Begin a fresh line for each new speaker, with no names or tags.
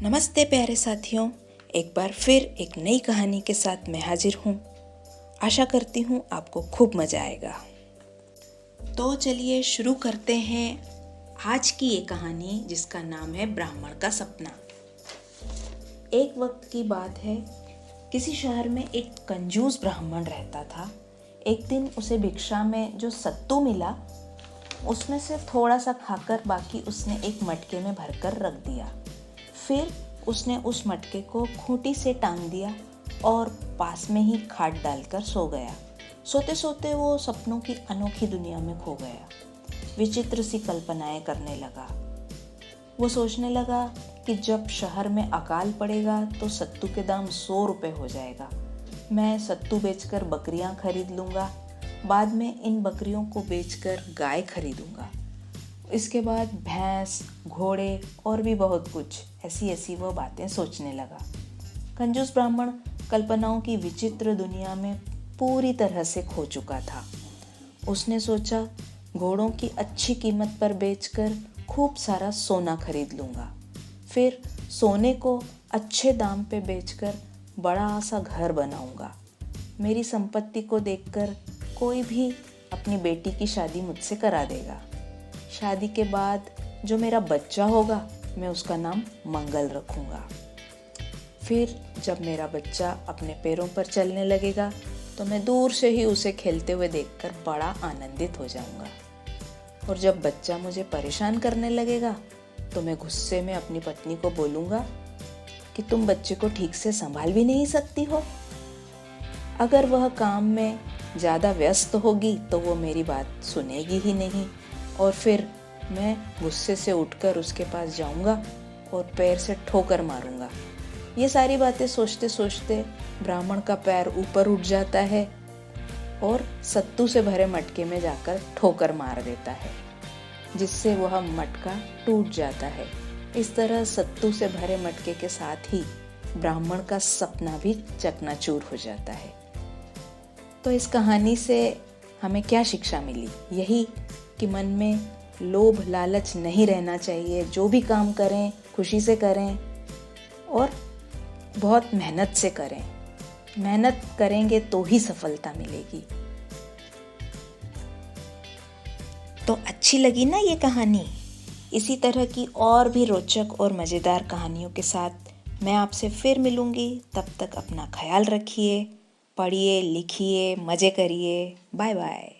नमस्ते प्यारे साथियों, एक बार फिर एक नई कहानी के साथ मैं हाजिर हूँ। आशा करती हूँ आपको खूब मज़ा आएगा। तो चलिए शुरू करते हैं आज की ये कहानी जिसका नाम है ब्राह्मण का सपना। एक वक्त की बात है, किसी शहर में एक कंजूस ब्राह्मण रहता था। एक दिन उसे भिक्षा में जो सत्तू मिला उसमें से थोड़ा सा खाकर बाकी उसने एक मटके में भरकर रख दिया। फिर उसने उस मटके को खूंटी से टांग दिया और पास में ही खाट डालकर सो गया। सोते सोते वो सपनों की अनोखी दुनिया में खो गया। विचित्र सी कल्पनाएं करने लगा। वो सोचने लगा कि जब शहर में अकाल पड़ेगा तो सत्तू के दाम 100 रुपये हो जाएगा। मैं सत्तू बेचकर बकरियां खरीद लूँगा, बाद में इन बकरियों को बेचकर गाय खरीदूंगा, इसके बाद भैंस, घोड़े और भी बहुत कुछ। ऐसी वह बातें सोचने लगा। कंजूस ब्राह्मण कल्पनाओं की विचित्र दुनिया में पूरी तरह से खो चुका था। उसने सोचा, घोड़ों की अच्छी कीमत पर बेचकर खूब सारा सोना खरीद लूँगा, फिर सोने को अच्छे दाम पे बेचकर बड़ा सा घर बनाऊंगा। मेरी संपत्ति को देखकर कोई भी अपनी बेटी की शादी मुझसे करा देगा। शादी के बाद जो मेरा बच्चा होगा मैं उसका नाम मंगल रखूँगा। फिर जब मेरा बच्चा अपने पैरों पर चलने लगेगा तो मैं दूर से ही उसे खेलते हुए देखकर बड़ा आनंदित हो जाऊँगा। और जब बच्चा मुझे परेशान करने लगेगा तो मैं गुस्से में अपनी पत्नी को बोलूँगा कि तुम बच्चे को ठीक से संभाल भी नहीं सकती हो। अगर वह काम में ज़्यादा व्यस्त होगी तो वो मेरी बात सुनेगी ही नहीं और फिर मैं गुस्से से उठकर उसके पास जाऊंगा और पैर से ठोकर मारूंगा। ये सारी बातें सोचते सोचते ब्राह्मण का पैर ऊपर उठ जाता है और सत्तू से भरे मटके में जाकर ठोकर मार देता है, जिससे वह मटका टूट जाता है। इस तरह सत्तू से भरे मटके के साथ ही ब्राह्मण का सपना भी चकनाचूर हो जाता है। तो इस कहानी से हमें क्या शिक्षा मिली? यही कि मन में लोभ लालच नहीं रहना चाहिए। जो भी काम करें खुशी से करें और बहुत मेहनत से करें। मेहनत करेंगे तो ही सफलता मिलेगी। तो अच्छी लगी ना ये कहानी? इसी तरह की और भी रोचक और मज़ेदार कहानियों के साथ मैं आपसे फिर मिलूंगी। तब तक अपना ख्याल रखिए, पढ़िए, लिखिए, मज़े करिए। Bye bye.